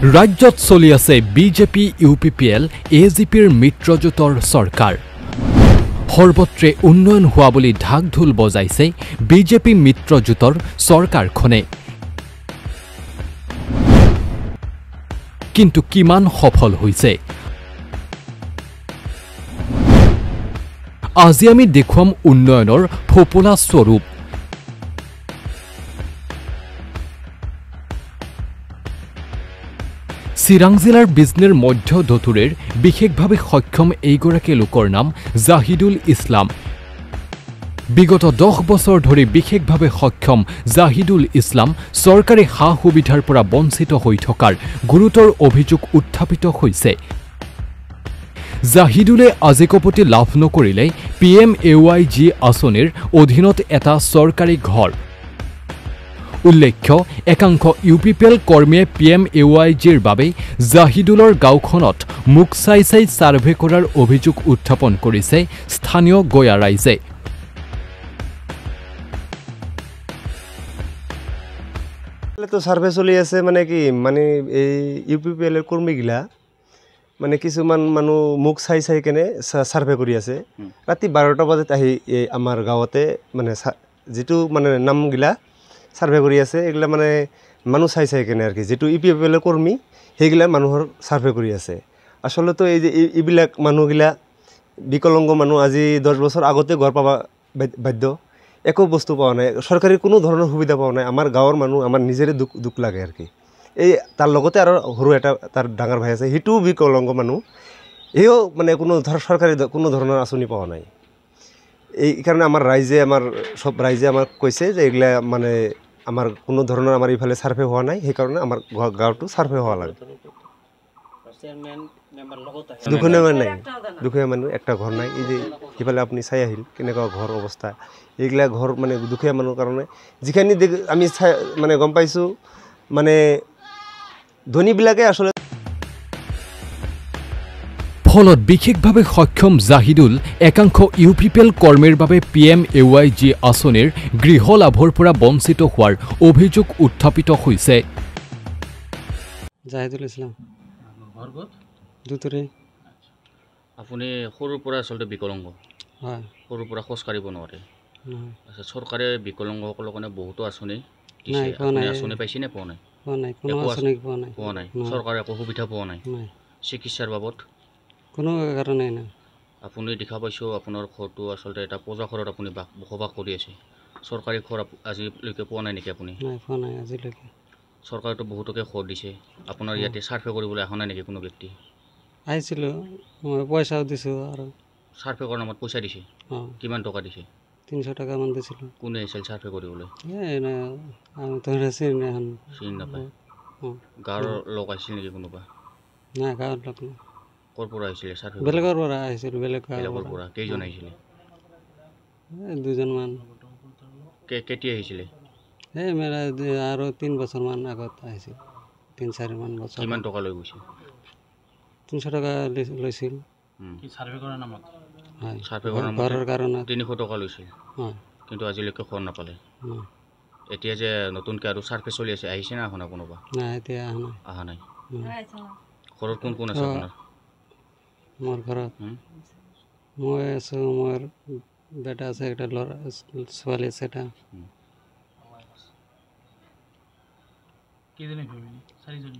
ৰাজ্যত চলি আছে বিজেপি ইউপিপিএল এজিপিৰ মিত্ৰজোঁটৰ চৰকাৰ সৰ্বত্ৰে উন্নয়ন হোৱা বুলি ঢাক ঢোল বজাইছে বিজেপি মিত্ৰজোঁটৰ চৰকাৰখনে কিন্তু কিমান সফল হৈছে আজি আমি দেখুৱাম উন্নয়নৰ ফোপোলা স্বৰূপ চিৰাং জিলাৰ বিজনেৰ মধ্য দতুৰেৰ বিশেষভাৱে সক্ষম এইগৰাকী লোকৰ নাম জাহিদুল ইছলাম বিগত 10 বছৰ ধৰি বিশেষভাৱে সক্ষম জাহিদুল ইছলাম চৰকাৰী সা সুবিধাৰ পৰা বঞ্চিত হৈ থকাৰ গুৰুতৰ অভিযোগ উত্থাপিত হৈছে জাহিদুলে আজিকপতি লাভ নকৰিলে PMAYG আঁচনিৰ অধীনত এটা চৰকাৰী ঘৰ উল্লেখ্য একাংশ ইউপিপিএল কৰ্মীয়ে PMAYGৰ বাবে জাহিদুলৰ গাঁওখনত মুখ চাই সাৰ্ভে কৰাৰ অভিযোগ উত্থাপন কৰিছে স্থানীয় গয়া ৰাইজে তো সাৰ্ভে চলি আছে মানে কি মানে এই ইউপিপিএল এৰ কৰ্মীগিলা মানে কিছুমান মানুহ মুখ চাই চাই কেনে সাৰ্ভে কৰি আছে ৰাতি 12টা বজাত আহি আমাৰ গাঁৱতে মানে যেটো মানে নামগিলা সাৰ্ভে কৰি আছে এগুলা মানে মানুহ চাই চাই কেনে আৰ কি যেটো ইউপিপিএল এৰ কৰ্মী হেগিলা মানুহৰ সাৰ্ভে কৰি আছে আসলে তো এই যে ইবিলাক মানুহগিলা বিকলঙ্গ মানুহ আজি 10 বছৰ আগতে ঘৰ পাবা বাধ্য একো বস্তু পাওয়া নাই সৰকাৰি কোনো ধৰনেৰ সুবিধা পাওয়া নাই আমাৰ গাঁৱৰ মানুহ আমাৰ নিজেৰে দুখ লাগে আৰ কি এই তাৰ লগতে আৰ সৰু এটা তাৰ ডাঙৰ ভাই আছে হিটু বিকলঙ্গ মানুহ এও মানে কোনো সরকারি কোনো ধরনের আঁচনি পাওয়া নাই এই কারণে আমার রাইজে আমার সব রাইজে আমার কইছে যে এগুলা মানে আমার কোনো ধরনের আমার ইফালে সার্ভে হওয়া নাই সেই কারণে আমার গাঁৱটো সাৰ্ভে হওয়া লাগে দুখীয়া মানুহ একটা ঘৰ নাই এই যে ইফালে আপনি চাই আহিল কেনেকুৱা ঘৰ অবস্থা এইগুলা ঘৰ মানে দুখীয়া মানুহ কাৰণে যিখানি আমি মানে গম পাইছো মানে ধনীবিলাকে আসলে ফলত বিশেষভাৱে সক্ষম জাহিদুল একাংশ ইউপিপিএল কৰ্মীৰ বাবে PMAYG আঁচনিৰ গৃহ লাভৰ পৰা বঞ্চিত হোৱাৰ অভিযোগ উত্থাপিত হৈছে জাহিদুল ইছলাম ঘৰগত দুতৰে আপুনি সৰুৰ পৰা আসলতে বিকলঙ্গ হয় সৰুৰ পৰা খোজ কাঢ়িব নোৱাৰে আচ্ছা চৰকাৰে বিকলঙ্গসকলৰ কাৰণে বহুতো আঁচনি নাই আপুনি আঁচনি পাইছে নে পোৱা নাই কোনো আঁচনি পোৱা নাই চৰকাৰে একো সুবিধা পোৱা নাই চিকিৎসাৰ বাবদ কোনো কাৰণে নাই আপুনি দেখা পাইছো আপোনাৰ ঘৰটো আসলতে এটা পজা ঘৰত আপুনি বসবাস কৰি আছে চৰকাৰী ঘৰ আজিলৈকে পোৱা নাই নেকি আপুনি নাই পোৱা নাই আজিলৈকে চৰকাৰেতো বহুতকে ঘৰ দিছে আপোনাৰ ইয়াতে সাৰ্ভে কৰিবলৈ অহা নাই নেকি কোনো ব্যক্তি আহিছিল মই পইচাও দিছো আৰু সাৰ্ভে কৰাৰ নামত পইচা দিছে কিমান টকা দিছে 300 টাকা মান দিছিল কোনে আহিছিল সাৰ্ভে কৰিবলৈ আমি তো চিনি নাপায় গাঁৱৰ লোক আহিছিল নেকি কোনোবা নাই গাঁৱৰ লোক ক'ৰ পৰা আহিছিলে সাৰ্ভে বেলেগৰ পৰা আহিছিল বেলেগৰ পৰা কেইজন আহিছিলে দুজন মান কেতিয়া আহিছিলে মেৰা আৰু 3 বছৰ মান আগত আহিছিল 3-4 মান বছৰ কিমান টকা লৈ গৈছে 300 টাকা লৈছিল কি সাৰ্ভে কৰাৰ নামত হয় সাৰ্ভে কৰাৰ নামত ঘৰৰ কাৰণে 300 টকা লৈছিল কিন্তু আজিলৈকে ঘৰ নাপালে এতিয়া যে নতুনকৈ আৰু সাৰ্ভে চলি আছে আহিছে না আপোনাৰ কোনোবা নাই এতিয়া অহা নাই ঘৰত কোন কোন আছে আপোনাৰ মোৰ ঘৰত মই আছো মোৰ বেটা আছে একটা ল'ৰা ছোৱালী আছে এটা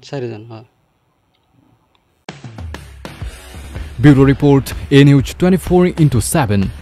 চাৰিজন হয় ব্যুৰো ৰিপৰ্ট A News 24/7